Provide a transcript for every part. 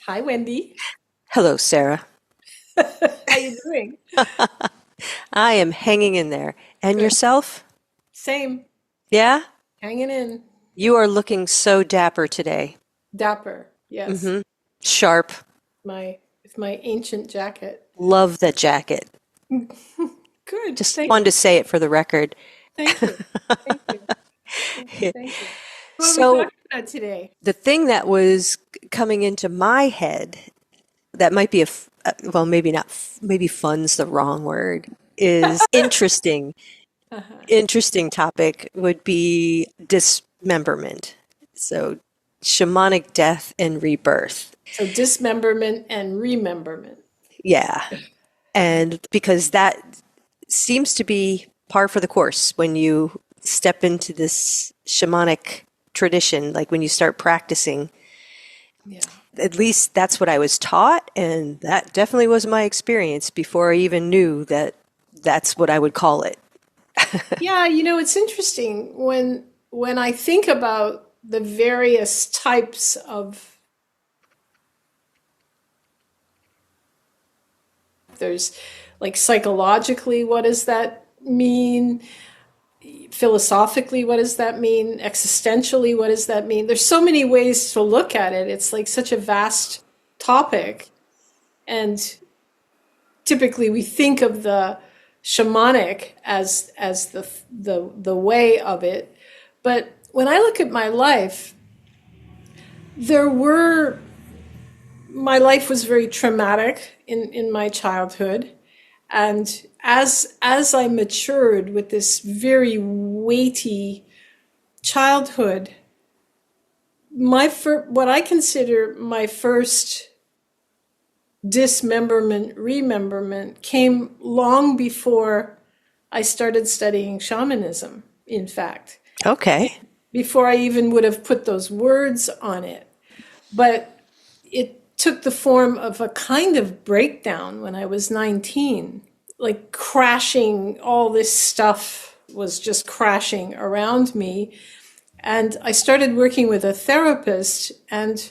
Hi, Wendy. Hello, Sarah. How you doing? I am hanging in there. And Good. yourself? Same. Yeah? Hanging in. You are looking so dapper today. Dapper. Yes. Mm-hmm. Sharp. With my ancient jacket. Love that jacket. Good. Just wanted to say it for the record. Thank you. Thank you. Thank you. Thank you. What are we So, talking about today? the thing that was coming into my head that might be well, maybe not, maybe fun's the wrong word, is interesting. Uh-huh. Interesting topic would be dismemberment. So, shamanic death and rebirth. So dismemberment and rememberment. Yeah. And because that seems to be par for the course when you step into this shamanic tradition, like when you start practicing. Yeah. At least that's what I was taught, and that definitely was my experience before I even knew that that's what I would call it. Yeah, it's interesting when I think about the various types of there's like psychologically, what does that mean? Philosophically, what does that mean? Existentially, what does that mean? There's so many ways to look at it. It's like such a vast topic. And typically we think of the shamanic as the way of it. But when I look at my life, there were my life was very traumatic in my childhood. And as I matured with this very weighty childhood, what I consider my first dismemberment, rememberment came long before I started studying shamanism, in fact, Okay. before I even would have put those words on it. But it took the form of a kind of breakdown when I was 19, like crashing, all this stuff was just crashing around me. And I started working with a therapist and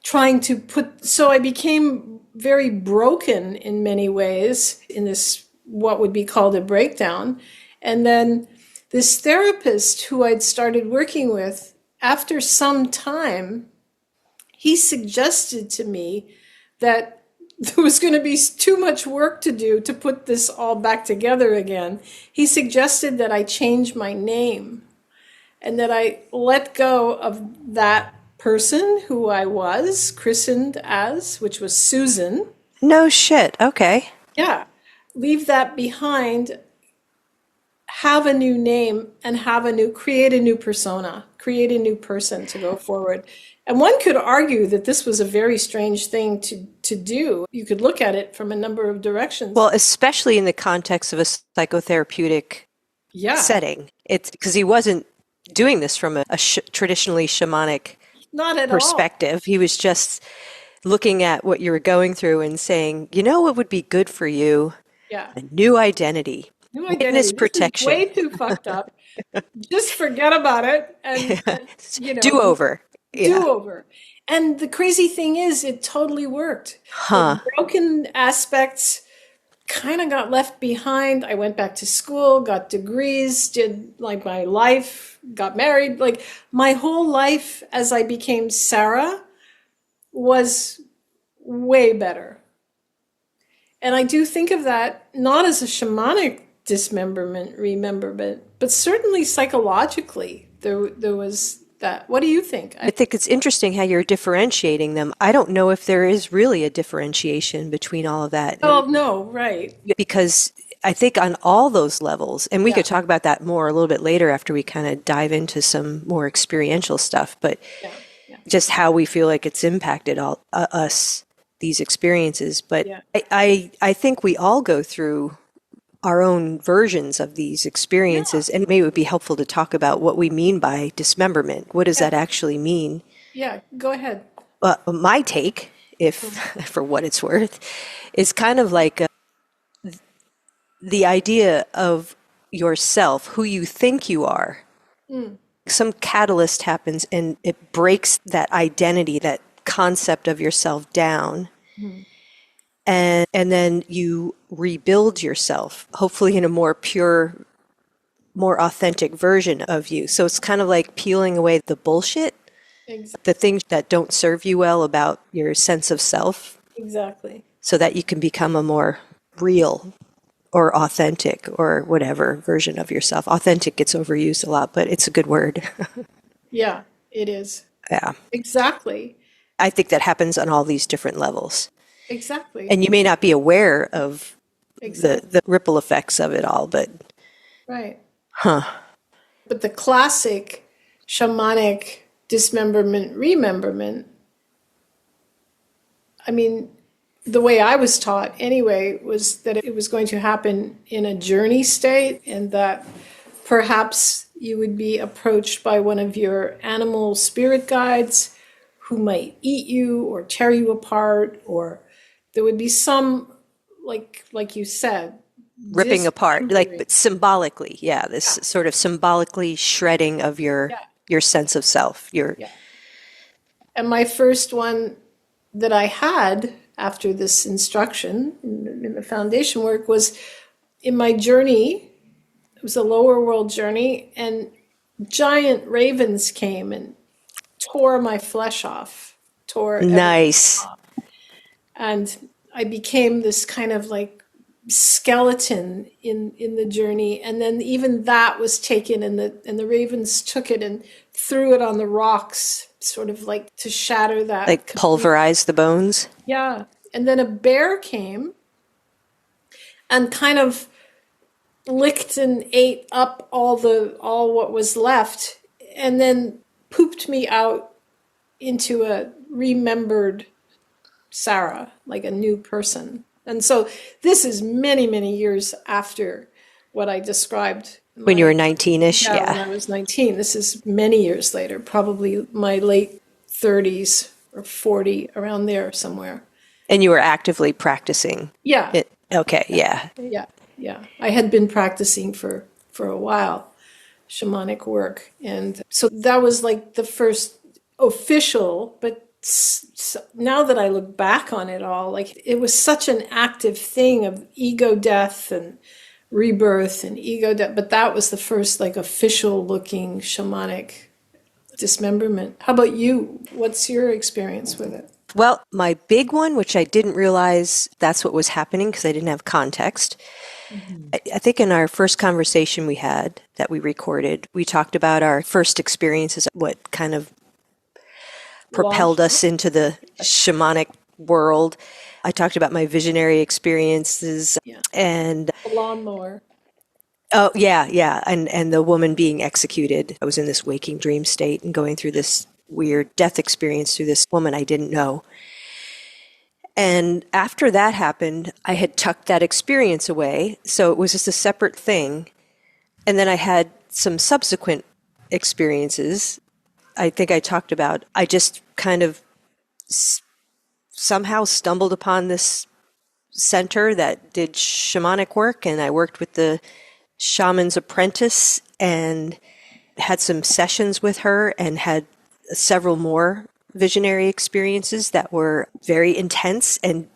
trying to so I became very broken in many ways in this, what would be called a breakdown. And then this therapist who I'd started working with, after some time, he suggested to me that there was going to be too much work to do to put this all back together again. He suggested that I change my name and that I let go of that person who I was christened as, which was Susan. No shit. Okay. Yeah. Leave that behind, have a new name, and create a new persona, create a new person to go forward. And one could argue that this was a very strange thing to do. You could look at it from a number of directions. Well, especially in the context of a psychotherapeutic Yeah, setting. It's because he wasn't doing this from a traditionally shamanic not at all. perspective. He was just looking at what you were going through and saying, you know what would be good for you? Yeah. A new identity, New witness identity. This is protection, way too fucked up. Just forget about it and do over. Yeah. do over. And the crazy thing is, it totally worked. The Huh. broken aspects kind of got left behind. I went back to school, got degrees, did like my life, got married. Like my whole life as I became Sarah was way better. And I do think of that not as a shamanic dismemberment, rememberment, but certainly psychologically there was that. What do you think? I think it's interesting how you're differentiating them. I don't know if there is really a differentiation between all of that. Oh, no, right. Because I think on all those levels, and we Yeah, could talk about that more a little bit later after we kind of dive into some more experiential stuff, but yeah, yeah, just how we feel like it's impacted all us, these experiences. But yeah, I think we all go through our own versions of these yeah, experiences, and maybe it would be helpful to talk about what we mean by dismemberment. What does yeah, that actually mean? yeah. Go ahead. My take, if for what it's worth, is kind of like the idea of yourself, who you think you are. Mm, Some catalyst happens and it breaks that identity, that concept of yourself down. And then you rebuild yourself, hopefully in a more pure, more authentic version of you. So it's kind of like peeling away the bullshit, the things that don't serve you well about your sense of self. Exactly. So that you can become a more real or authentic or whatever version of yourself. Authentic gets overused a lot, but it's a good word. Yeah, it is. Yeah. Exactly. I think that happens on all these different levels. Exactly. And you may not be aware of Exactly. the ripple effects of it all, but Right. huh. But the classic shamanic dismemberment, rememberment, I mean, the way I was taught anyway was that it was going to happen in a journey state, and that perhaps you would be approached by one of your animal spirit guides who might eat you or tear you apart, or there would be some, like you said, Ripping apart, like, dismembering. but symbolically, yeah, this sort of symbolically shredding of your sense of self. Yeah. And my first one that I had after this instruction in the foundation work was in my journey. It was a lower world journey, and giant ravens came and tore my flesh off, tore everything. Nice. And I became this kind of like skeleton in the journey. And then even that was taken, and the ravens took it and threw it on the rocks, sort of like to shatter that. Like pulverize the bones. Yeah. And then a bear came and kind of licked and ate up all what was left, and then pooped me out into a remembered Sarah, like a new person. And so this is many, many years after what I described. When you were 19-ish, When I was 19. This is many years later, probably my late 30s or 40, around there somewhere. And you were actively practicing. Yeah. Okay, yeah. Yeah. I had been practicing for a while, shamanic work. And so that was like the first official, but now that I look back on it all, like it was such an active thing of ego death and rebirth and ego death. But that was the first like official looking shamanic dismemberment. How about you? What's your experience with it? Well, my big one, which I didn't realize that's what was happening because I didn't have context. I think in our first conversation we had that we recorded, we talked about our first experiences, what kind of propelled us into the shamanic world. I talked about my visionary experiences and The lawnmower. oh yeah, and the woman being executed. I was in this waking dream state and going through this weird death experience through this woman I didn't know. And after that happened, I had tucked that experience away, so it was just a separate thing. And then I had some subsequent experiences. I think I talked about, I just kind of somehow stumbled upon this center that did shamanic work, and I worked with the shaman's apprentice and had some sessions with her and had several more visionary experiences that were very intense and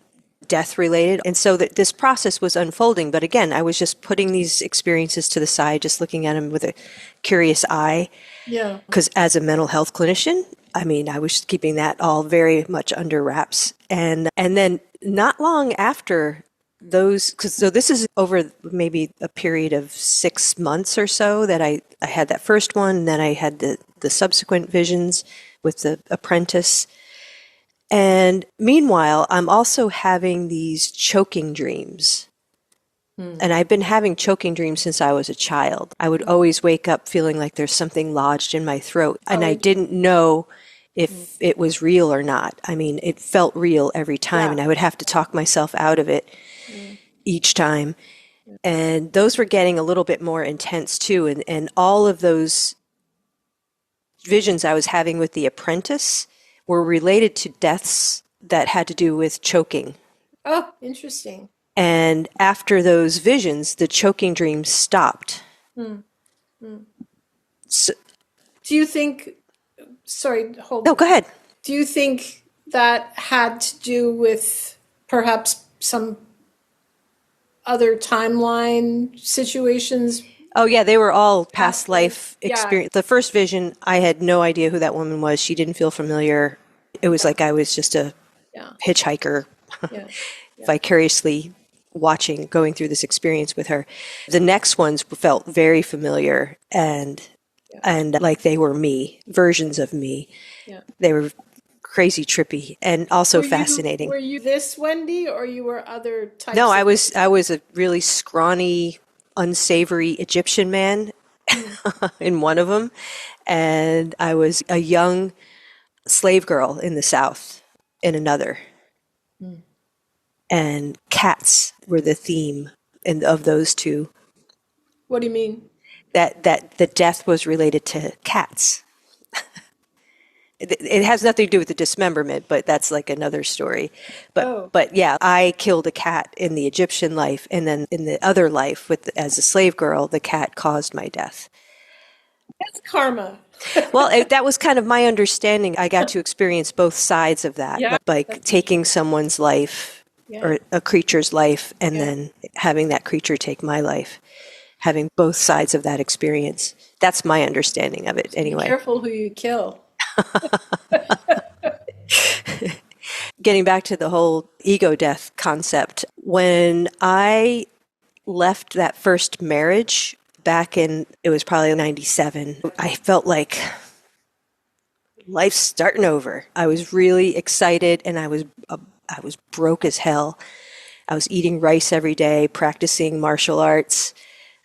death related. And so that this process was unfolding. But again, I was just putting these experiences to the side, just looking at them with a curious eye. Yeah. Because as a mental health clinician, I mean, I was keeping that all very much under wraps. And then not long after those, so this is over maybe a period of 6 months or so that I had that first one, and then I had the subsequent visions with the apprentice. And meanwhile, I'm also having these choking dreams. And I've been having choking dreams since I was a child. I would always wake up feeling like there's something lodged in my throat. And I didn't know if it was real or not. I mean, it felt real every time, and I would have to talk myself out of it each time. And those were getting a little bit more intense too. And all of those visions I was having with the apprentice were related to deaths that had to do with choking. Oh, interesting. And after those visions, the choking dreams stopped. So, Do you think, sorry, hold no, go ahead. Do you think that had to do with perhaps some other timeline situations? Oh yeah, they were all past Past life? life Yeah, experience. The first vision, I had no idea who that woman was. She didn't feel familiar. It was like I was just a yeah, hitchhiker yeah, yeah. vicariously watching, going through this experience with her. The next ones felt very familiar and like they were me, versions of me. Yeah. They were crazy trippy and also fascinating. Were you this Wendy, or you were other No, types of I was a really scrawny, unsavory Egyptian man Wendy? in one of them, and I was a young slave girl in the South in another. And cats were the theme of those two. What do you mean? That the death was related to cats. It has nothing to do with the dismemberment, but that's like another story. Oh, But yeah, I killed a cat in the Egyptian life, and then in the other life, as a slave girl, the cat caused my death. that's karma. Well, that was kind of my understanding. I got to experience both sides of that, Yeah, like taking someone's life yeah, or a creature's life, and yeah. then having that creature take my life, having both sides of that experience. That's my understanding of it, Be anyway. careful who you kill. Getting back to the whole ego death concept, when I left that first marriage back in, it was probably 97, I felt like life's starting over. I was really excited and I was broke as hell. I was eating rice every day, practicing martial arts.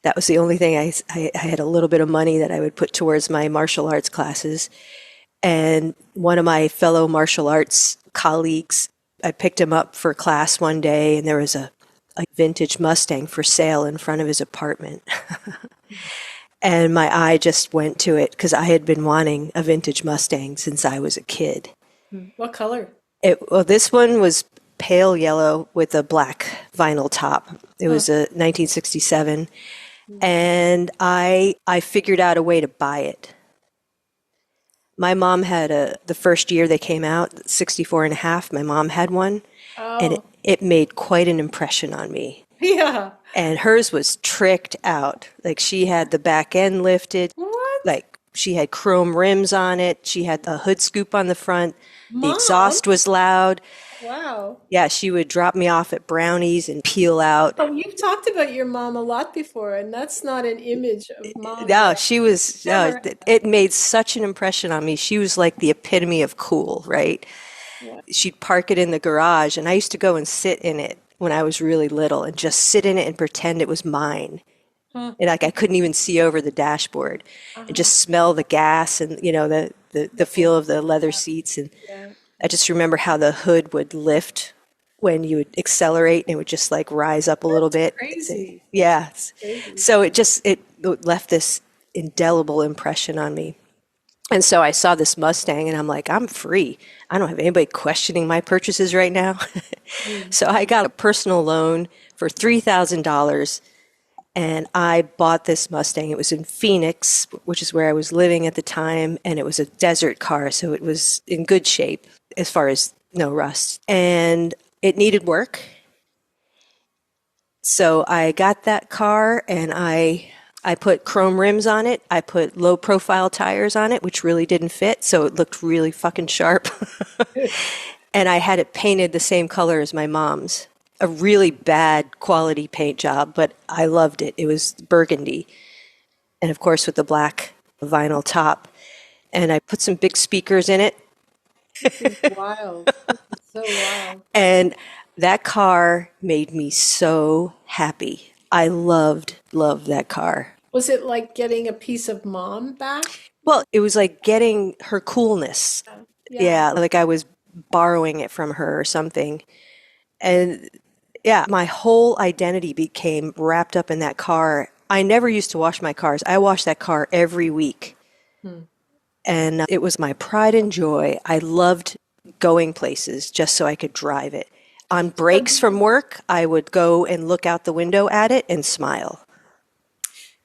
That was the only thing I had a little bit of money that I would put towards my martial arts classes. And one of my fellow martial arts colleagues, I picked him up for class one day, and there was a vintage Mustang for sale in front of his apartment. And my eye just went to it because I had been wanting a vintage Mustang since I was a kid. What color? Well, this one was pale yellow with a black vinyl top. It Huh. was a 1967, and I figured out a way to buy it. My mom had the first year they came out, 64 and a half, my mom had one, and Oh, it made quite an impression on me. yeah. And hers was tricked out. Like she had the back end lifted, What? like she had chrome rims on it. She had a hood scoop on the front. The Mom? exhaust was loud. Wow. Yeah, she would drop me off at Brownies and peel out. Oh, you've talked about your mom a lot before, and that's not an image of mom No, that she was, never. it made such an impression on me. She was like the epitome of cool, right? Yeah. She'd park it in the garage, and I used to go and sit in it when I was really little and just sit in it and pretend it was mine. Huh. And like I couldn't even see over the dashboard and Uh-huh. just smell the gas and, the feel of the leather seats. And Yeah. I just remember how the hood would lift when you would accelerate and it would just like rise up a little bit. Crazy. Yeah. Crazy. So it left this indelible impression on me. And so I saw this Mustang and I'm like, I'm free. I don't have anybody questioning my purchases right now. So I got a personal loan for $3,000 and I bought this Mustang. It was in Phoenix, which is where I was living at the time, and it was a desert car, so it was in good shape as far as no rust. And it needed work. So I got that car and I put chrome rims on it. I put low profile tires on it, which really didn't fit, so it looked really fucking sharp. And I had it painted the same color as my mom's. A really bad quality paint job, but I loved it. It was burgundy. And of course with the black vinyl top. And I put some big speakers in it. This is wild. This is so wild. And that car made me so happy. I loved that car. Was it like getting a piece of mom back? Well, it was like getting her coolness. Yeah. Yeah, like I was borrowing it from her or something. And yeah, my whole identity became wrapped up in that car. I never used to wash my cars. I washed that car every week. And it was my pride and joy. I loved going places just so I could drive it. On breaks from work, I would go and look out the window at it and smile.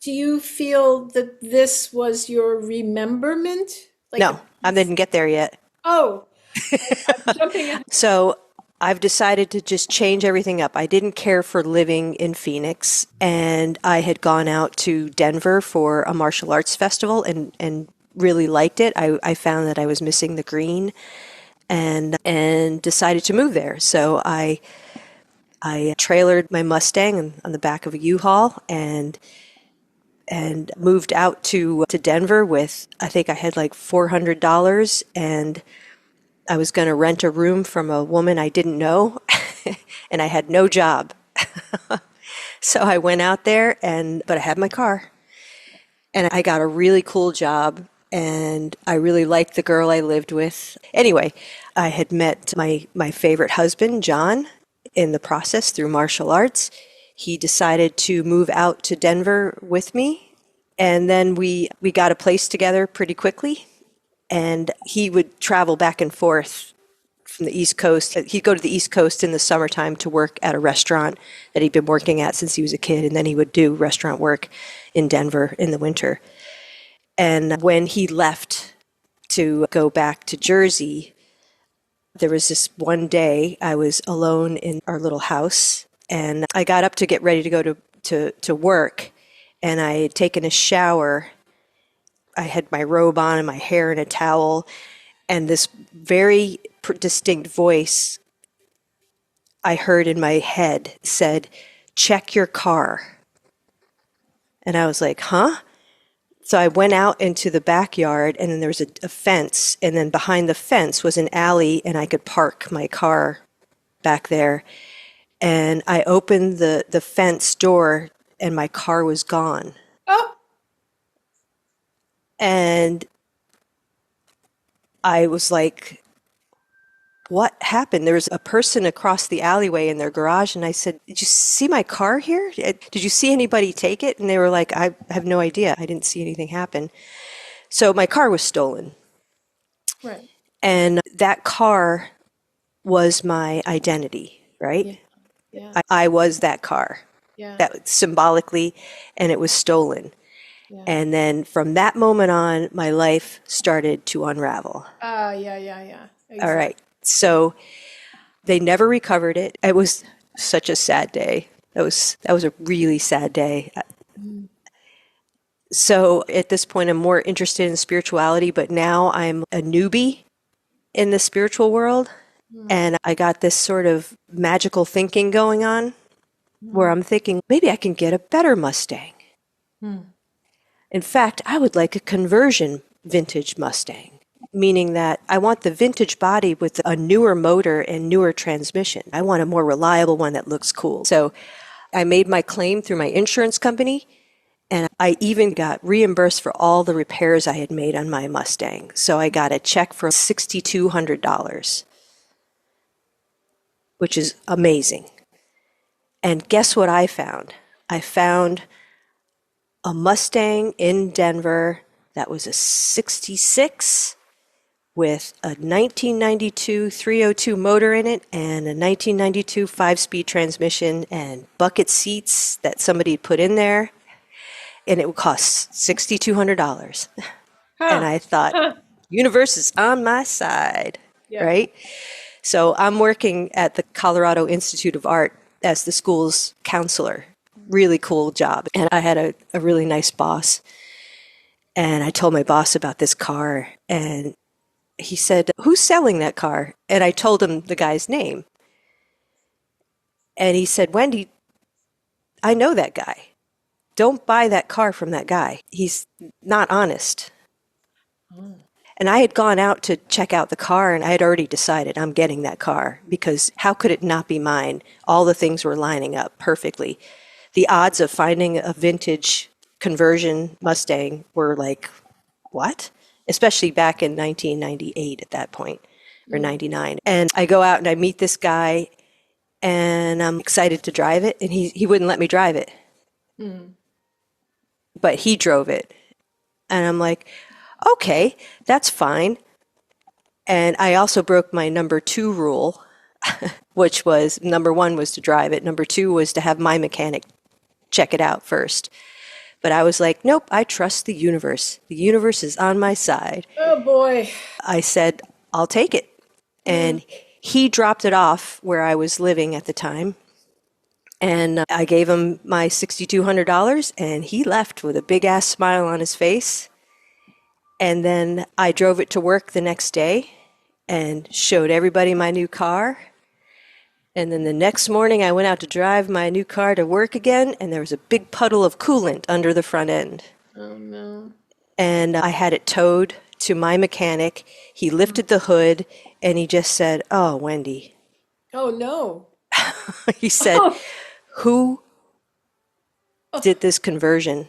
Do you feel that this was your rememberment? Like, No, I didn't get there yet. oh, I'm jumping in. So I've decided to just change everything up. I didn't care for living in Phoenix, and I had gone out to Denver for a martial arts festival and really liked it. I found that I was missing the green and decided to move there. So I trailered my Mustang on the back of a U-Haul and moved out to Denver with, I think I had like $400, and I was going to rent a room from a woman I didn't know, and I had no job. So I went out there, but I had my car, and I got a really cool job, and I really liked the girl I lived with. Anyway, I had met my favorite husband, John, in the process through martial arts. He decided to move out to Denver with me, and then we got a place together pretty quickly. And he would travel back and forth from the East Coast. He'd go to the East Coast in the summertime to work at a restaurant that he'd been working at since he was a kid, and then he would do restaurant work in Denver in the winter. And when he left to go back to Jersey, there was this one day I was alone in our little house, and I got up to get ready to go to work, and I had taken a shower. I had my robe on and my hair in a towel, and this very distinct voice I heard in my head said, "Check your car." And I was like, huh? So I went out into the backyard, and then there was a fence, and then behind the fence was an alley, and I could park my car back there. And I opened the fence door, and my car was gone. Oh, And I was like, what happened? There was a person across the alleyway in their garage, and I said, "Did you see my car here? Did you see anybody take it?" And they were like, "I have no idea. I didn't see anything happen." So my car was stolen. right. And that car was my identity, right? Yeah. Yeah. I was that car, Yeah. that symbolically, and it was stolen. Yeah. And then from that moment on, my life started to unravel. Yeah. Exactly. All right. So they never recovered it. It was such a sad day. That was a really sad day. So at this point, I'm more interested in spirituality, but now I'm a newbie in the spiritual world. And I got this sort of magical thinking going on where I'm thinking, maybe I can get a better Mustang. In fact, I would like a conversion vintage Mustang, meaning that I want the vintage body with a newer motor and newer transmission. I want a more reliable one that looks cool. So I made my claim through my insurance company, and I even got reimbursed for all the repairs I had made on my Mustang. So I got a check for $6,200, which is amazing. And guess what I found? I found a Mustang in Denver that was a 66 with a 1992 302 motor in it and a 1992 5-speed transmission and bucket seats that somebody put in there. And it would cost $6,200. And I thought, universe is on my side, right? So I'm working at the Colorado Institute of Art as the school's counselor. Really cool job. And I had a really nice boss. And I told my boss about this car, and he said, "Who's selling that car?" And I told him the guy's name. And he said, "Wendy, I know that guy. Don't buy that car from that guy. He's not honest." And I had gone out to check out the car, and I had already decided I'm getting that car because how could it not be mine? All the things were lining up perfectly. The odds of finding a vintage conversion Mustang were like, what? Especially back in 1998 at that point, or 99. And I go out and I meet this guy, and I'm excited to drive it, and he wouldn't let me drive it. But he drove it. And I'm like, okay, that's fine. And I also broke my number 2 rule, which was number 1 was to drive it. Number 2 was to have my mechanic check it out first. But I was like, nope, I trust the universe. The universe is on my side. Oh boy. I said, I'll take it. And he dropped it off where I was living at the time. And I gave him my $6,200 and he left with a big ass smile on his face. And then I drove it to work the next day and showed everybody my new car. And then the next morning I went out to drive my new car to work again, and there was a big puddle of coolant under the front end. Oh, no. And I had it towed to my mechanic. He lifted the hood and he just said, "Oh, Wendy." Oh, no. He said, "Who did this conversion?"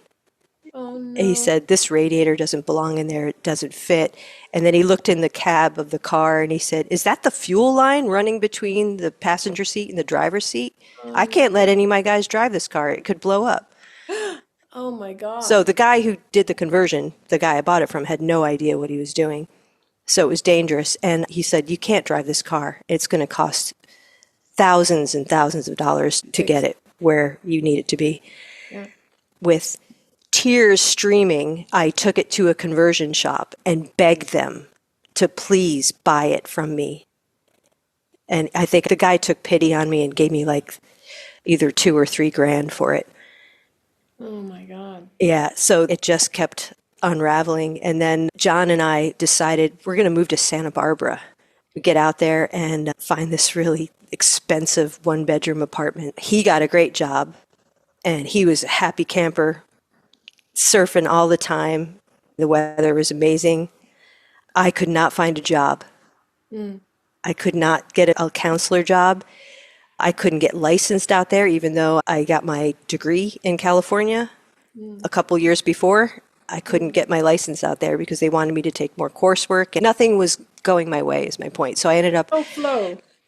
Oh, no. He said, "This radiator doesn't belong in there. It doesn't fit." And then he looked in the cab of the car and he said, "Is that the fuel line running between the passenger seat and the driver's seat? I can't let any of my guys drive this car. It could blow up." Oh, my God. So the guy who did the conversion, the guy I bought it from, had no idea what he was doing. So it was dangerous. And he said, "You can't drive this car. It's going to cost thousands and thousands of dollars to get it where you need it to be." Yeah. With tears streaming, I took it to a conversion shop and begged them to please buy it from me. And I think the guy took pity on me and gave me like either $2,000 or $3,000 for it. Oh, my God. Yeah, so it just kept unraveling. And then John and I decided we're going to move to Santa Barbara. We get out there and find this really expensive one-bedroom apartment. He got a great job, and he was a happy camper, surfing all the time. The weather was amazing. I could not find a job. I could not get a counselor job. I couldn't get licensed out there, even though I got my degree in California a couple years before. I couldn't get my license out there because they wanted me to take more coursework, and nothing was going my way, is my point. So I ended up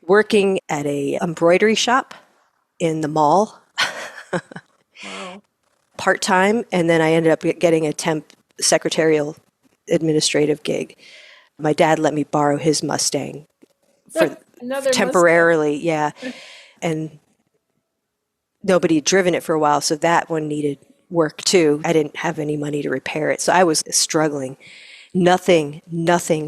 working at a embroidery shop in the mall. Wow. Part-time, and then I ended up getting a temp secretarial administrative gig. My dad let me borrow his Mustang for Another temporarily, yeah. And nobody had driven it for a while, so that one needed work too. I didn't have any money to repair it, so I was struggling. Nothing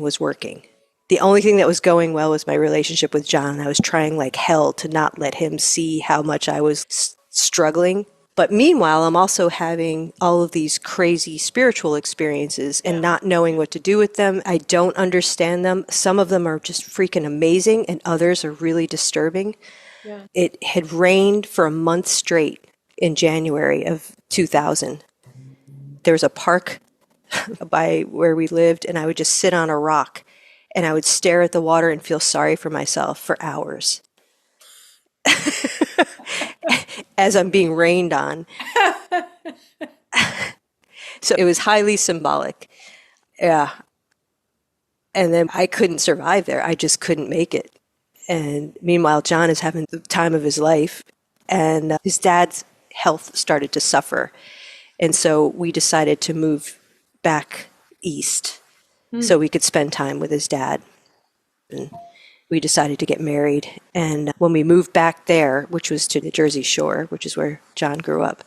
was working. The only thing that was going well was my relationship with John. I was trying like hell to not let him see how much I was struggling. But meanwhile, I'm also having all of these crazy spiritual experiences and not knowing what to do with them. I don't understand them. Some of them are just freaking amazing, and others are really disturbing. Yeah. It had rained for a month straight in January of 2000. There was a park by where we lived, and I would just sit on a rock, and I would stare at the water and feel sorry for myself for hours. As I'm being rained on. So it was highly symbolic. Yeah. And then I couldn't survive there. I just couldn't make it. And meanwhile, John is having the time of his life, and his dad's health started to suffer. And so we decided to move back east so we could spend time with his dad. And we decided to get married. And when we moved back there, which was to the Jersey Shore, which is where John grew up,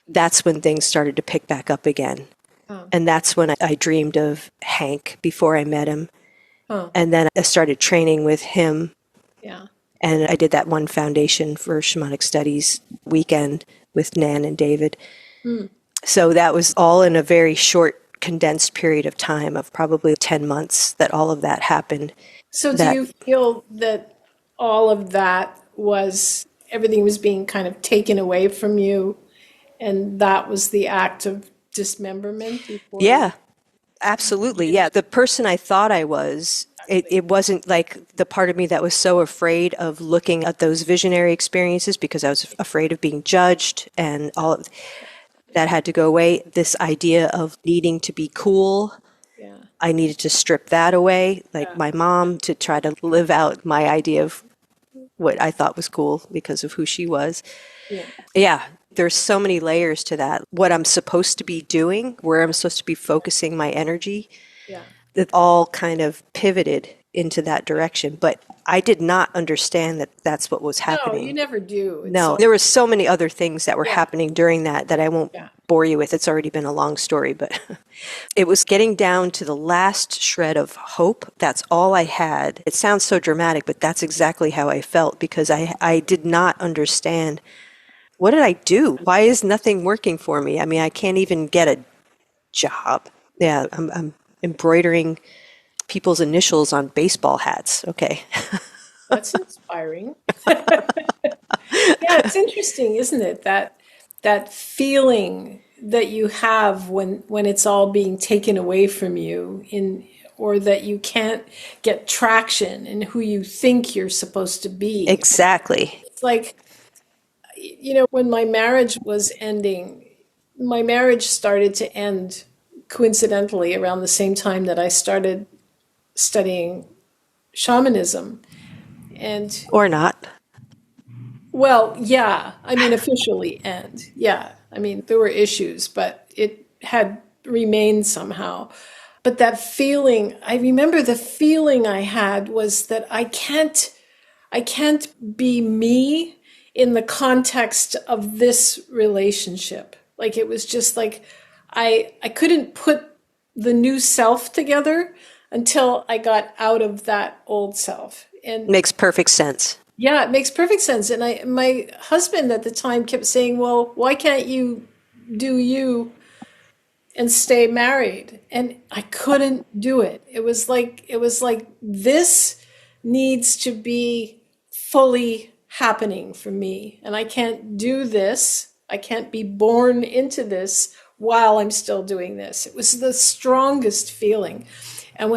that's when things started to pick back up again. Oh. And that's when I dreamed of Hank before I met him. Oh. And then I started training with him. Yeah. And I did that one foundation for Shamanic Studies weekend with Nan and David. So that was all in a very short, condensed period of time of probably 10 months that all of that happened. So do you feel that all of that everything was being kind of taken away from you, and that was the act of dismemberment? Yeah, absolutely. Yeah, the person I thought I was, it wasn't like the part of me that was so afraid of looking at those visionary experiences because I was afraid of being judged, and all of that had to go away. This idea of needing to be cool, I needed to strip that away, like my mom, to try to live out my idea of what I thought was cool because of who she was. Yeah, there's so many layers to that. What I'm supposed to be doing, where I'm supposed to be focusing my energy, it all kind of pivoted into that direction. But I did not understand that that's what was happening. No, you never do. No, there were so many other things that were happening during that I won't bore you with. It's already been a long story, but it was getting down to the last shred of hope. That's all I had. It sounds so dramatic, but that's exactly how I felt, because I did not understand, what did I do? Why is nothing working for me? I mean, I can't even get a job. Yeah, I'm embroidering people's initials on baseball hats. Okay. That's inspiring. Yeah, it's interesting, isn't it? That feeling that you have when it's all being taken away from you, or that you can't get traction in who you think you're supposed to be. Exactly. It's like, when my marriage was ending, my marriage started to end coincidentally around the same time that I started studying shamanism. And Or not. well, yeah, I mean, officially end. Yeah, I mean, there were issues, but it had remained somehow. But that feeling, I remember the feeling I had was that I can't be me in the context of this relationship. Like, it was just like I couldn't put the new self together until I got out of that old self. And Makes perfect sense. yeah, it makes perfect sense. And my husband at the time kept saying, "Well, why can't you do you and stay married?" And I couldn't do it. It was like this needs to be fully happening for me, and I can't do this. I can't be born into this while I'm still doing this. It was the strongest feeling. And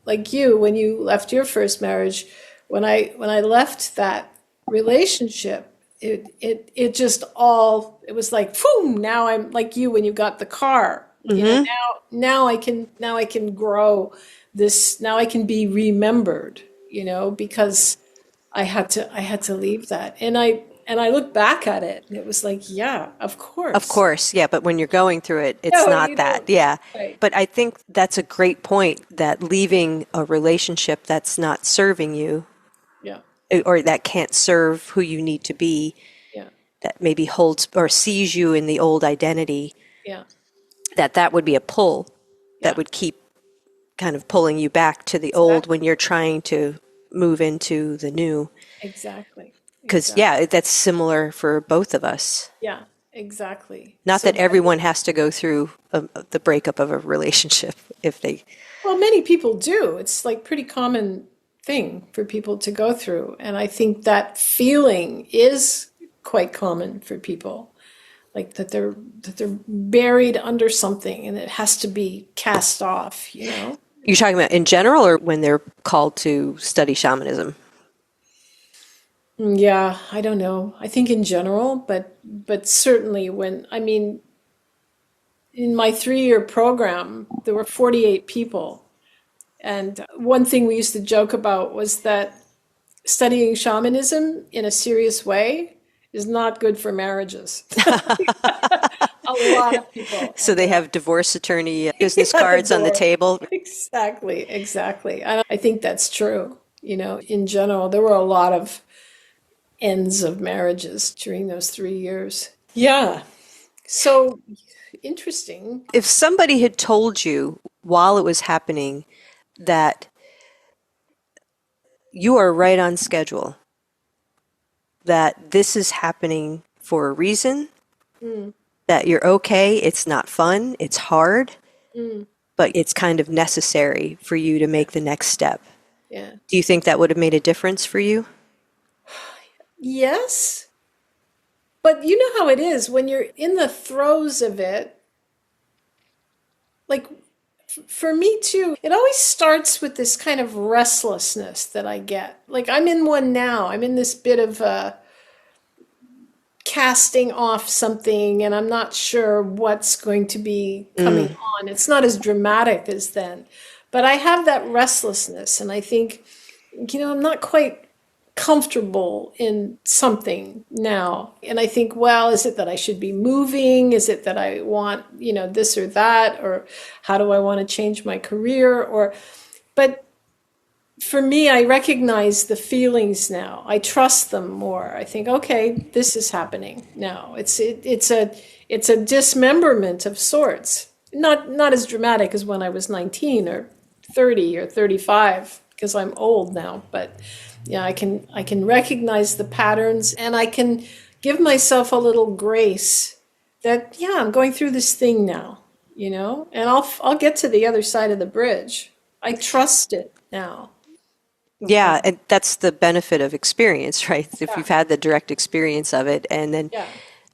like you, when you left your first marriage, when I left that relationship, it just all, it was like, boom, now I'm like you when you got the car. Now I can grow this, now I can be remembered, because I had to leave that. And I look back at it and it was like, yeah, of course. Of course, yeah, but when you're going through it, it's No, not you that. don't. Yeah. Right. But I think that's a great point, that leaving a relationship that's not serving you, Yeah. or that can't serve who you need to be, Yeah. that maybe holds or sees you in the old identity, Yeah. that would be a pull that Yeah. would keep kind of pulling you back to the old when you're trying to move into the new. Exactly. Because, Exactly. yeah, that's similar for both of us. Yeah, exactly. Not So that everyone has to go through the breakup of a relationship if they. well, many people do. It's like pretty common thing for people to go through. And I think that feeling is quite common for people. Like that they're buried under something and it has to be cast off. You're talking about in general, or when they're called to study shamanism? Yeah, I don't know. I think in general, but certainly when, I mean, in my 3-year program, there were 48 people. And one thing we used to joke about was that studying shamanism in a serious way is not good for marriages. A lot of people. So they have divorce attorney business At the cards on the door. table. Exactly, exactly. And I think that's true. In general, there were a lot of ends of marriages during those 3 years. Yeah. So interesting. If somebody had told you while it was happening that you are right on schedule, that this is happening for a reason, that you're okay, it's not fun, it's hard, but it's kind of necessary for you to make the next step. Yeah. Do you think that would have made a difference for you? Yes. But you know how it is when you're in the throes of it, like for me too, it always starts with this kind of restlessness that I get. Like I'm in one now. I'm in this bit of casting off something and I'm not sure what's going to be coming on. It's not as dramatic as then. But I have that restlessness and I think, I'm not quite comfortable in something now. And I think, well, is it that I should be moving? Is it that I want, this or that? Or how do I want to change my career? But for me, I recognize the feelings now. I trust them more. I think, okay, this is happening now. It's a dismemberment of sorts. Not as dramatic as when I was 19 or 30 or 35, because I'm old now. But yeah, I can recognize the patterns, and I can give myself a little grace that, yeah, I'm going through this thing now, and I'll get to the other side of the bridge. I trust it now. Yeah, and that's the benefit of experience, right? If Yeah, you've had the direct experience of it, and then, yeah,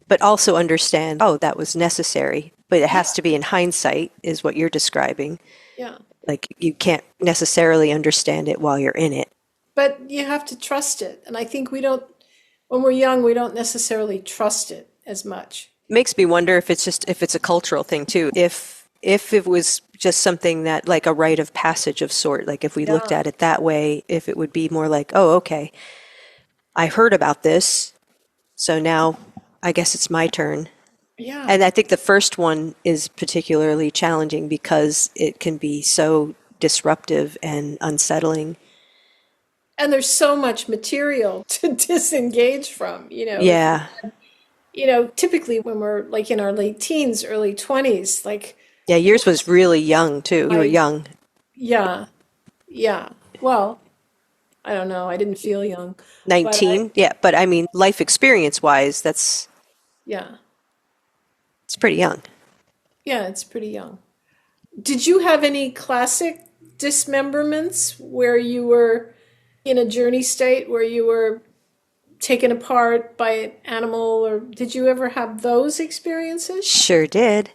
but also understand, oh, that was necessary, but it has yeah, to be in hindsight, is what you're describing. yeah. Like you can't necessarily understand it while you're in it. But you have to trust it. And I think when we're young, we don't necessarily trust it as much. Makes me wonder if it's a cultural thing too. If it was just something that like a rite of passage of sort, like if we looked Yeah, at it that way, if it would be more like, oh, okay, I heard about this, so now I guess it's my turn. yeah. And I think the first one is particularly challenging because it can be so disruptive and unsettling. And there's so much material to disengage from, if Yeah. typically when we're like in our late teens, early 20s, like Yeah, yours was really young too. You were I, young. yeah, yeah. Well, I don't know. I didn't feel young, but 19. Yeah, but I mean, life experience wise, yeah, it's pretty young. yeah, it's pretty young. Did you have any classic dismemberments where you were in a journey state where you were taken apart by an animal, or did you ever have those experiences? Sure did.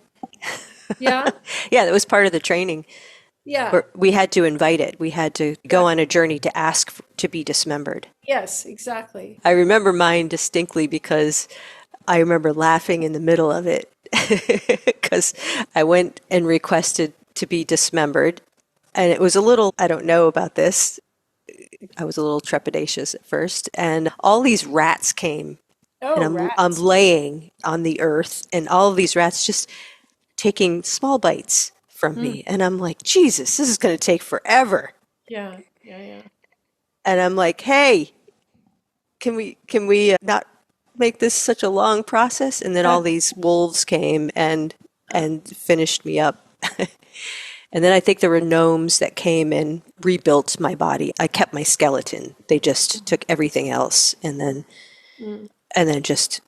Yeah, Yeah, that was part of the training. yeah, Where we had to invite it. We had to go on a exactly. journey to ask to be dismembered. Yes, exactly. I remember mine distinctly because I remember laughing in the middle of it because I went and requested to be dismembered. And it was a little, I don't know about this. I was a little trepidatious at first. And all these rats came and Oh, I'm rats. laying on the earth and all of these rats just taking small bites from Hmm. me. And I'm like, Jesus, this is going to take forever. Yeah, yeah, yeah. And I'm like, hey, can we not make this such a long process? And then all these wolves came and finished me up. And then I think there were gnomes that came and rebuilt my body. I kept my skeleton. They just took everything else Mm. and then just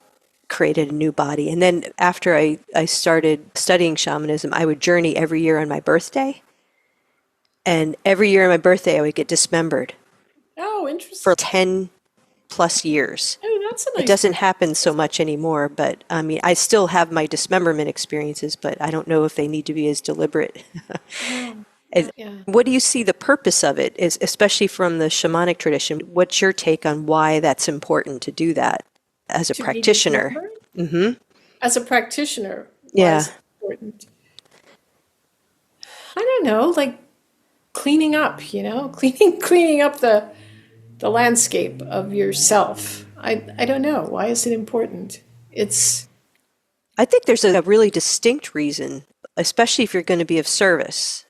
created a new body. And then after I started studying shamanism, I would journey every year on my birthday. And every year on my birthday I would get dismembered Oh, for interesting. 10 plus years. Oh, that's a It nice doesn't birthday happen so present. much anymore, but I mean, I still have my dismemberment experiences, but I don't know if they need to be as deliberate. No. And Yeah. what do you see the purpose of it is, especially from the shamanic tradition? What's your take on why that's important to do that as a To be practitioner? dismembered? As a practitioner, why is Yeah. it important? I don't know, like cleaning up, cleaning up the landscape of yourself. I don't know. Why is it important? It's I think there's a really distinct reason, especially if you're going to be of service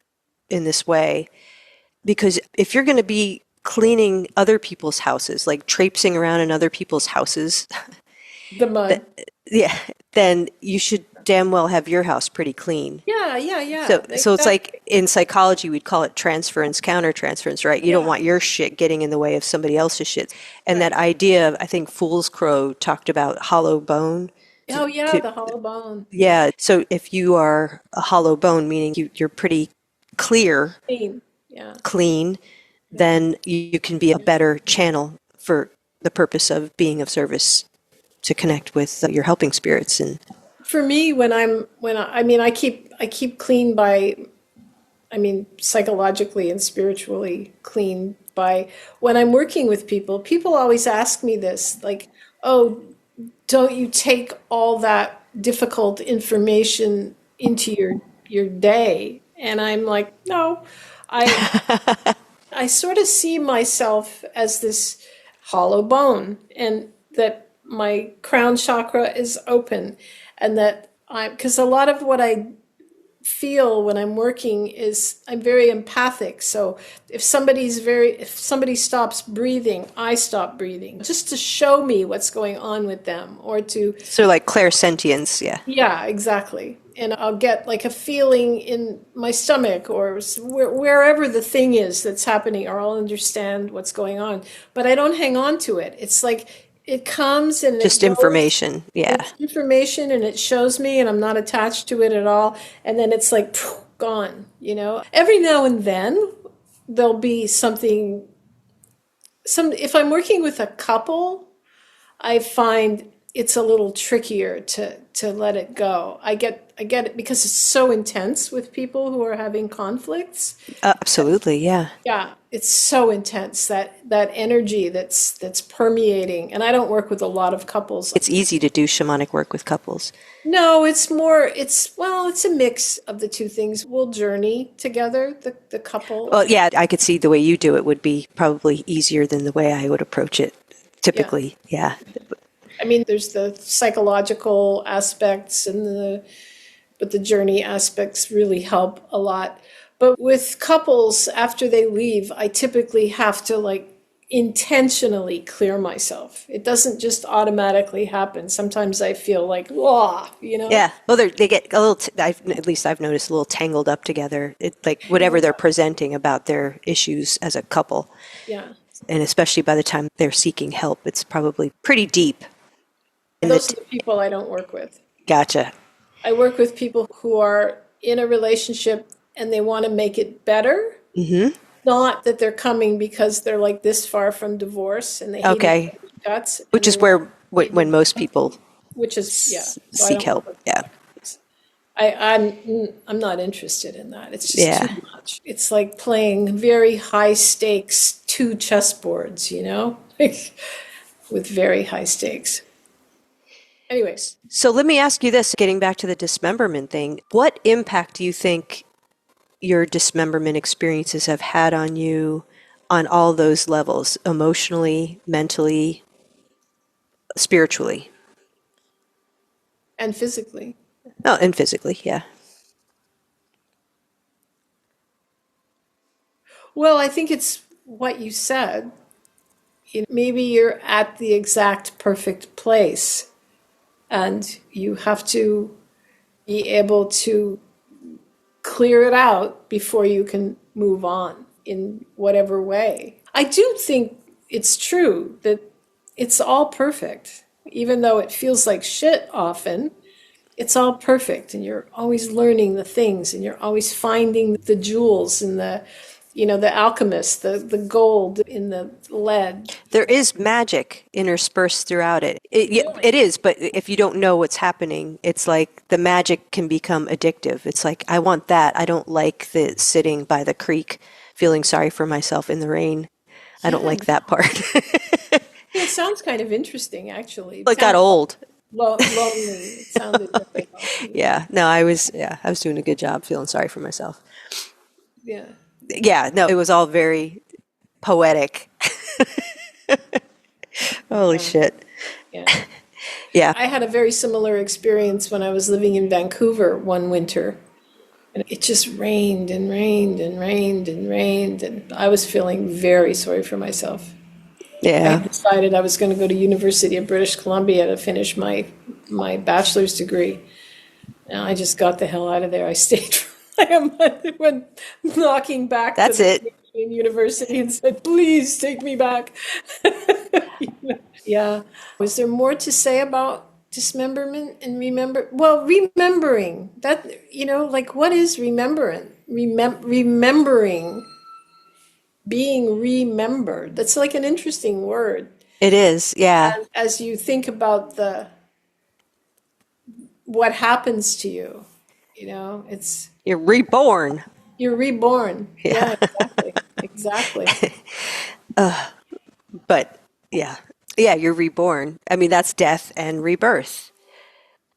in this way, because if you're going to be cleaning other people's houses, like traipsing around in other people's houses, the mud. yeah, then you should damn well have your house pretty clean. Yeah, yeah, yeah. So it's like in psychology, we'd call it transference, countertransference, right? You don't Yeah, want your shit getting in the way of somebody else's shit. And that right. idea of, I think Fool's Crow talked about hollow bone. Oh, yeah, To, the hollow bone. yeah. So if you are a hollow bone, meaning you're pretty clear, Clean. Yeah, clean, yeah. then you can be a better channel for the purpose of being of service to connect with your helping spirits. And For me, I mean, I keep clean by, I mean, psychologically and spiritually clean by when I'm working with people. People always ask me this, like, "Oh, don't you take all that difficult information into your day?" And I'm like, "No, I I sort of see myself as this hollow bone, and that my crown chakra is open, and that because a lot of what I feel when I'm working is I'm very empathic. So if somebody stops breathing, I stop breathing just to show me what's going on with them, or to, So like clairsentience, yeah. yeah, exactly. And I'll get like a feeling in my stomach or wherever the thing is that's happening, or I'll understand what's going on. But I don't hang on to it. It's like it comes and it Just goes. information, yeah. It's information and it shows me, and I'm not attached to it at all. And then it's like phew, gone, you know? Every now and then there'll be if I'm working with a couple, I find it's a little trickier to let it go. I get it because it's so intense with people who are having conflicts. Absolutely, yeah. Yeah, it's so intense, that energy that's permeating. And I don't work with a lot of couples. It's easy to do shamanic work with couples. No, it's a mix of the two things. We'll journey together, the couple. Well, yeah, I could see the way you do it would be probably easier than the way I would approach it typically. Yeah. I mean, there's the psychological aspects but the journey aspects really help a lot. But with couples, after they leave, I typically have to like intentionally clear myself. It doesn't just automatically happen. Sometimes I feel like, wah, you know? Yeah. Well, they get a little, at least I've noticed, a little tangled up together. Like whatever they're presenting about their issues as a couple. Yeah. And especially by the time they're seeking help, it's probably pretty deep. Those are the people I don't work with. Gotcha. I work with people who are in a relationship and they want to make it better. Mm-hmm. Not that they're coming because they're like this far from divorce and they hate Okay. guts. Which is where when most people seek help. Yeah. I'm not interested in that. It's just too much. It's like playing very high stakes two chessboards, you know, with very high stakes. Anyways. So let me ask you this, getting back to the dismemberment thing, what impact do you think your dismemberment experiences have had on you on all those levels, emotionally, mentally, spiritually? And physically. Oh, and physically, yeah. Well, I think it's what you said. Maybe you're at the exact perfect place and you have to be able to clear it out before you can move on in whatever way. I do think it's true that it's all perfect, even though it feels like shit often. It's all perfect, and you're always learning the things, and you're always finding the jewels in the alchemist, the gold in the lead. There is magic interspersed throughout it. It is, but if you don't know what's happening, it's like the magic can become addictive. It's like, I want that. I don't like the sitting by the creek, feeling sorry for myself in the rain. I don't like that part. It sounds kind of interesting, actually. It got old. Lonely. It sounded very lonely. Yeah. No, I was doing a good job feeling sorry for myself. Yeah. Yeah, no, it was all very poetic. Holy shit. Yeah. Yeah. I had a very similar experience when I was living in Vancouver one winter. And it just rained and rained and rained and rained. And I was feeling very sorry for myself. Yeah. I decided I was going to go to University of British Columbia to finish my bachelor's degree. And I just got the hell out of there. I stayed for like a month, went knocking back to the university and said, please take me back. Yeah. Was there more to say about dismemberment and remembering that, like what is remembering? Remembering, being remembered. That's like an interesting word. It is, yeah. And as you think about what happens to you, it's... You're reborn. You're reborn. Yeah, exactly. But yeah, you're reborn. I mean, that's death and rebirth.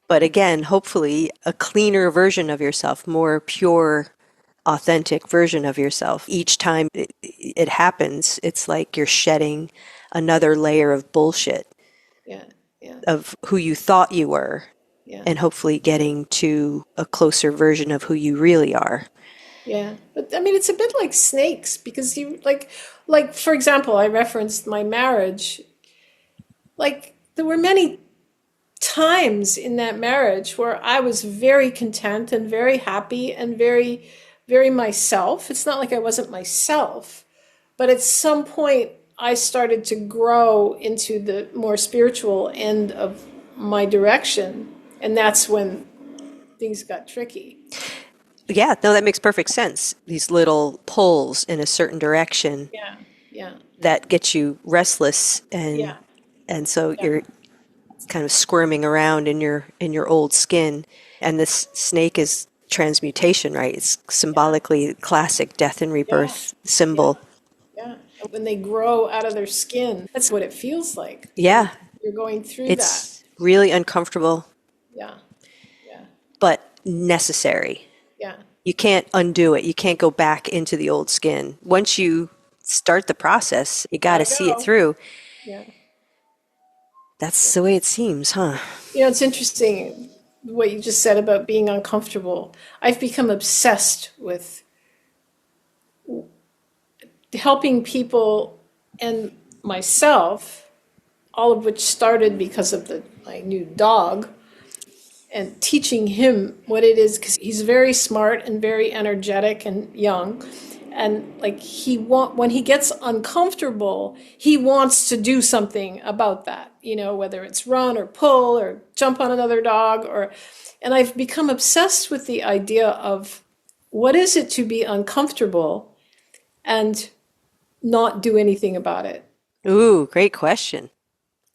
But again, hopefully a cleaner version of yourself, more pure, authentic version of yourself. Each time it happens, it's like you're shedding another layer of bullshit. Yeah. Of who you thought you were. Yeah. and hopefully getting to a closer version of who you really are. Yeah. But I mean, it's a bit like snakes because you like for example, I referenced my marriage. Like there were many times in that marriage where I was very content and very happy and very, very myself. It's not like I wasn't myself, but at some point I started to grow into the more spiritual end of my direction. And that's when things got tricky. Yeah, no, that makes perfect sense. These little pulls in a certain direction Yeah, yeah, that get you restless, yeah, and so yeah, you're kind of squirming around in your old skin. And this snake is transmutation, right? It's yeah, symbolically classic death and yeah, rebirth yeah, symbol. yeah. And when they grow out of their skin, that's what it feels like when Yeah, you're going through that. it's really uncomfortable, Yeah, yeah, but necessary. yeah. You can't undo it. You can't go back into the old skin. Once you start the process, you got to Gotta see it go. through. Yeah. That's the way it seems, huh? You know, it's interesting what you just said about being uncomfortable. I've become obsessed with helping people and myself, all of which started because of my new dog and teaching him what it is because he's very smart and very energetic and young. And like when he gets uncomfortable, he wants to do something about that, you know, whether it's run or pull or jump on another dog and I've become obsessed with the idea of what is it to be uncomfortable and not do anything about it. Ooh, great question.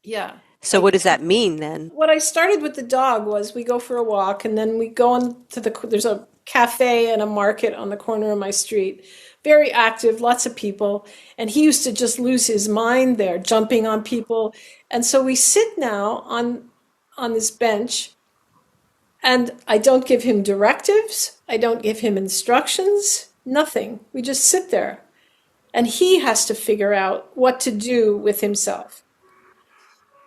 Yeah. So what Like does that mean then? what I started with the dog was we go for a walk and then we go on to there's a cafe and a market on the corner of my street. Very active, lots of people. And he used to just lose his mind there, jumping on people. And so we sit now on this bench and I don't give him directives. I don't give him instructions, nothing. We just sit there. And he has to figure out what to do with himself.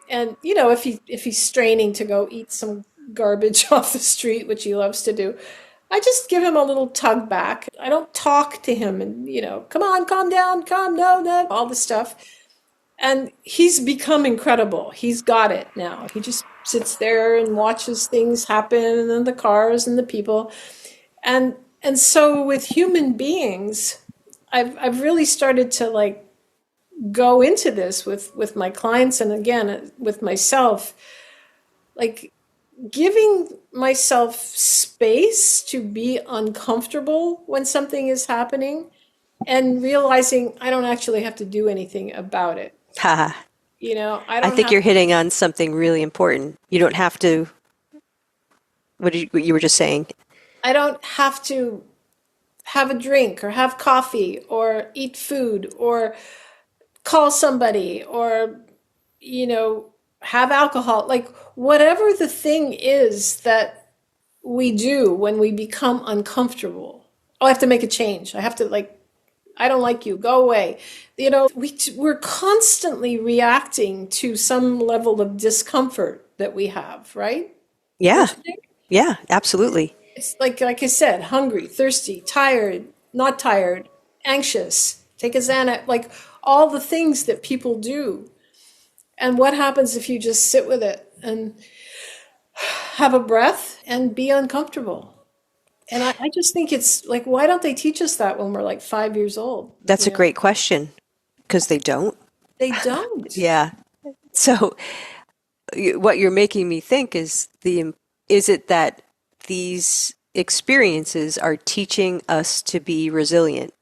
And you know, if he's straining to go eat some garbage off the street, which he loves to do, I just give him a little tug back. I don't talk to him and, you know, come on, calm down, calm, no, no, all the stuff. And he's become incredible. He's got it now. He just sits there and watches things happen and the cars and the people. And so with human beings, I've really started to like go into this with my clients and again with myself, like giving myself space to be uncomfortable when something is happening and realizing I don't actually have to do anything about it. Haha. You know, I I don't think have you're hitting on something really important. You don't have to, what you were just saying. I don't have to have a drink or have coffee or eat food or call somebody or you know have alcohol, like whatever the thing is that we do when we become uncomfortable. Oh, I have to make a change. I have to like I don't like you. Go away. You know, we're constantly reacting to some level of discomfort that we have, right? Yeah. Don't you think? Yeah, absolutely. It's like I said, hungry, thirsty, tired, not tired, anxious, take a Xanax, like all the things that people do. And what happens if you just sit with it and have a breath and be uncomfortable? And I just think it's like, why don't they teach us that when we're like 5 years old? That's You a know, great question because they don't. they don't. Yeah. So what you're making me think is it that these experiences are teaching us to be resilient?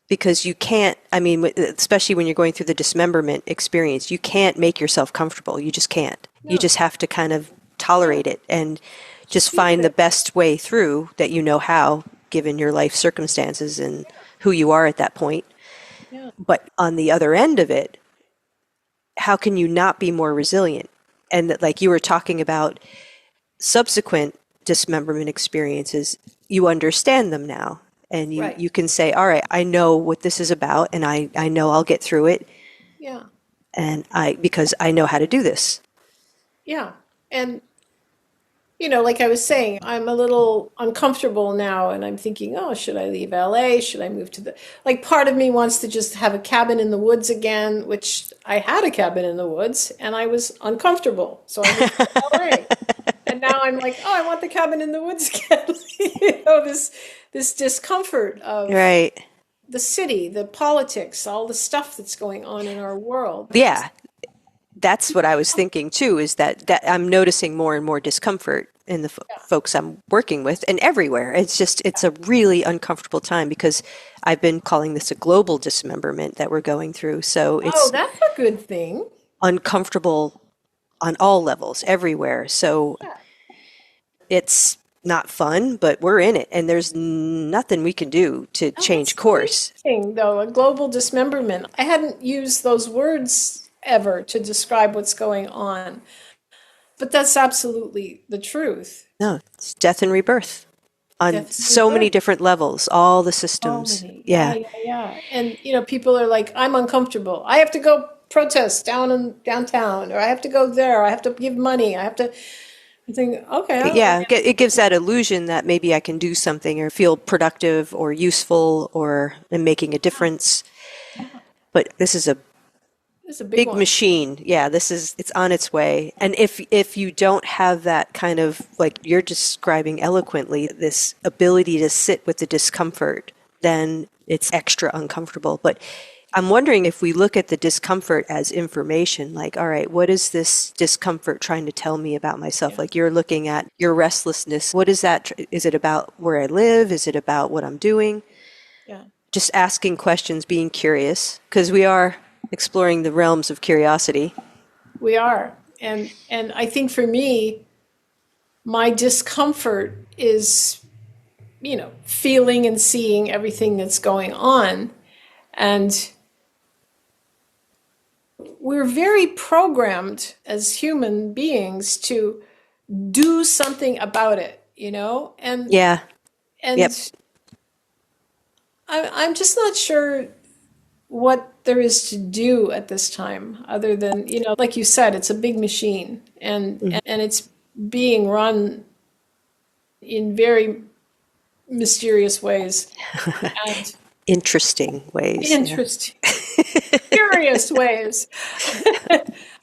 Because you can't, I mean, especially when you're going through the dismemberment experience, you can't make yourself comfortable. You just can't. You No, just have to kind of tolerate it and just be with find the it. best way through that you know how, given your life circumstances and who you are at that point. Yeah. But on the other end of it, how can you not be more resilient? And that, like you were talking about subsequent dismemberment experiences, you understand them now. And Right. you can say, all right, I know what this is about and I know I'll get through it Yeah. and because I know how to do this. Yeah. And like I was saying, I'm a little uncomfortable now and I'm thinking, oh, should I leave LA? Should I move to like part of me wants to just have a cabin in the woods again, which I had a cabin in the woods and I was uncomfortable. So I moved to LA. And now I'm like, oh, I want the cabin in the woods again. This discomfort of Right. the city, the politics, all the stuff that's going on in our world. Yeah. That's what I was thinking too, is that I'm noticing more and more discomfort in the folks I'm working with and everywhere. It's a really uncomfortable time because I've been calling this a global dismemberment that we're going through. So Oh, it's that's a good thing. uncomfortable on all levels, everywhere. So Yeah. it's not fun, but we're in it and there's nothing we can do to Oh, that's change course. interesting, though, a global dismemberment. I hadn't used those words ever to describe what's going on, but that's absolutely the truth. No, it's death and rebirth on Death and so many rebirth. different levels, all the So systems. many. Yeah, Yeah. yeah, yeah. And people are like, I'm uncomfortable. I have to go protest downtown, or I have to go there. I have to give money. I have to. I think, okay, Yeah, it gives that illusion that maybe I can do something or feel productive or useful or am making a difference. But this is a it's a big big one. machine. Yeah, it's on its way. And if you don't have that kind of, like you're describing eloquently, this ability to sit with the discomfort, then it's extra uncomfortable. But I'm wondering if we look at the discomfort as information, like, all right, what is this discomfort trying to tell me about myself? Yeah, Like you're looking at your restlessness. What is that? Is it about where I live? Is it about what I'm doing? yeah, Just asking questions, being curious, because we are exploring the realms of curiosity. we are. And I think for me, my discomfort is, feeling and seeing everything that's going on. And we're very programmed as human beings to do something about it, and Yeah. Yep. and I'm just not sure what there is to do at this time other than, like you said, it's a big machine and it's being run in very mysterious ways and Interesting ways. Yeah. interesting, curious ways.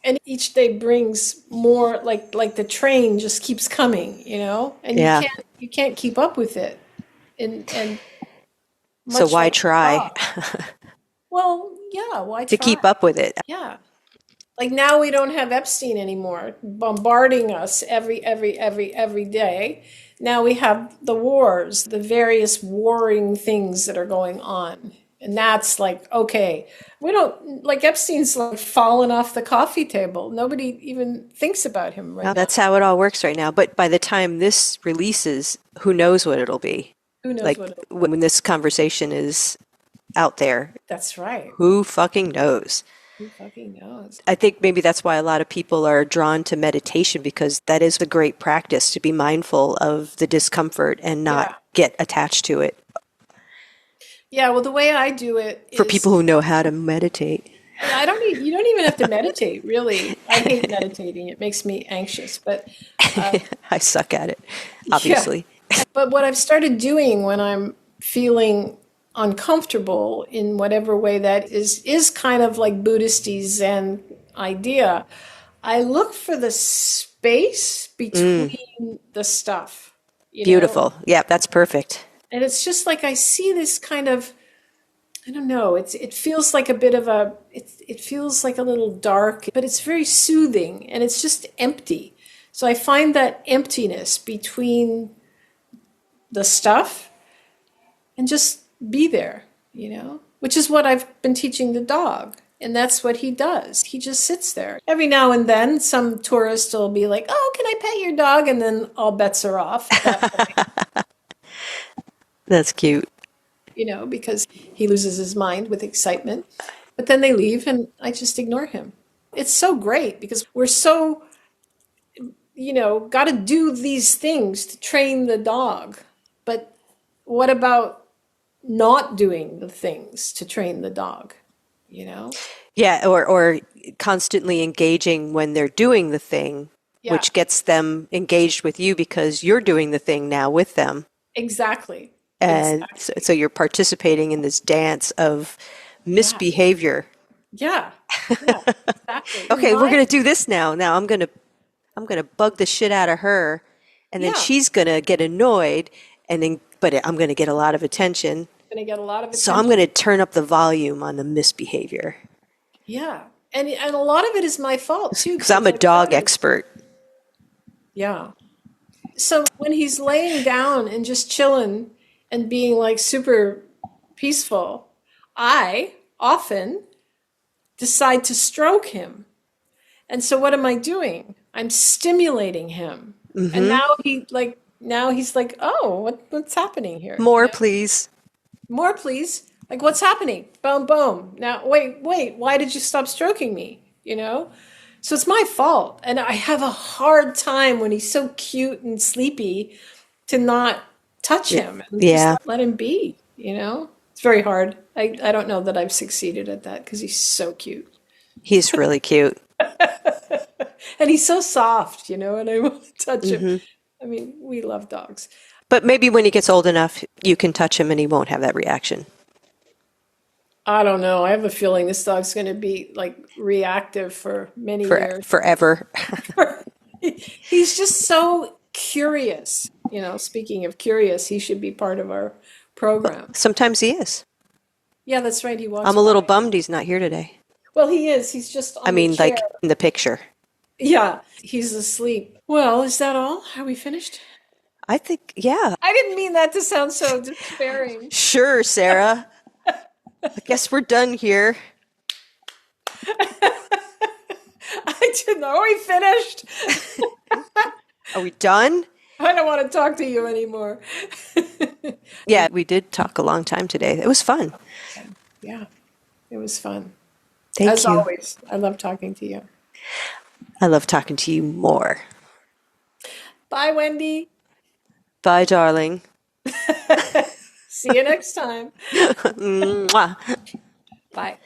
And each day brings more, like the train just keeps coming, and you Yeah. can't keep up with it. And So much why like a try dog. Well, yeah, why to try? keep up with it? Yeah. Like now we don't have Epstein anymore bombarding us every day. Now we have the wars, the various warring things that are going on. And that's like, okay, we don't, like Epstein's like fallen off the coffee table. Nobody even thinks about him Now right now. that's how it all works right now. But by the time this releases, who knows what it'll be? Who knows Like what? when this conversation is out there, That's right. who fucking knows? Who fucking knows? I think maybe that's why a lot of people are drawn to meditation because that is a great practice to be mindful of the discomfort and not Yeah. get attached to it. Yeah, well, the way I do it For is people who know how to meditate. I don't need, you don't even have to meditate, really. I hate meditating. It makes me anxious. But I suck at it, yeah. obviously. But what I've started doing when I'm feeling uncomfortable in whatever way that is kind of like Buddhist Zen idea, I look for the space between the stuff, Beautiful. Yeah, that's perfect. And it's just like I see this kind of, I don't know, it feels like a bit of a it feels like a little dark, but it's very soothing and it's just empty. So I find that emptiness between the stuff and just be there, which is what I've been teaching the dog. And that's what he does. He just sits there. Every now and then, some tourist will be like, oh, can I pet your dog? And then all bets are off at that point, That's cute. because he loses his mind with excitement. But then they leave and I just ignore him. It's so great because we're so, got to do these things to train the dog. But what about not doing the things to train the dog? Yeah, or constantly engaging when they're doing the thing Yeah. which gets them engaged with you because you're doing the thing now with them. Exactly. And so you're participating in this dance of misbehavior. Yeah. Yeah. Exactly. Okay, we're going to do this now. Now I'm going to bug the shit out of her, and then she's going to get annoyed, and then but I'm going to get a lot of attention. Going to get a lot of attention. So I'm going to turn up the volume on the misbehavior. Yeah. And a lot of it is my fault too. Because I'm a dog expert. Yeah. So when he's laying down and just chilling and being like super peaceful, I often decide to stroke him. And so what am I doing? I'm stimulating him. Mm-hmm. And now he's like, oh, what's happening here? More, please. More, please. Like, what's happening? Boom, boom. Now, wait, why did you stop stroking me? So it's my fault. And I have a hard time when he's so cute and sleepy to not touch him and just let him be, It's very hard. I don't know that I've succeeded at that because he's so cute. He's really cute. And he's so soft, and I want to touch him. I mean, we love dogs. But maybe when he gets old enough, you can touch him and he won't have that reaction. I don't know. I have a feeling this dog's going to be like reactive for many years. Forever. He's just so curious. Speaking of curious, he should be part of our program. Sometimes he is. Yeah, that's right. He walks I'm a little bummed he's not here today. Well, he is. He's just on the chair. Like in the picture. Yeah, he's asleep. Well, is that all? Are we finished? I think, yeah. I didn't mean that to sound so despairing. Sure, Sarah. I guess we're done here. I didn't know. Are we finished? Are we done? I don't want to talk to you anymore. Yeah, we did talk a long time today. It was fun. Yeah, it was fun. Thank you. As always, I love talking to you. I love talking to you more. Bye, Wendy. Bye, darling. See you next time. Mwah. Bye.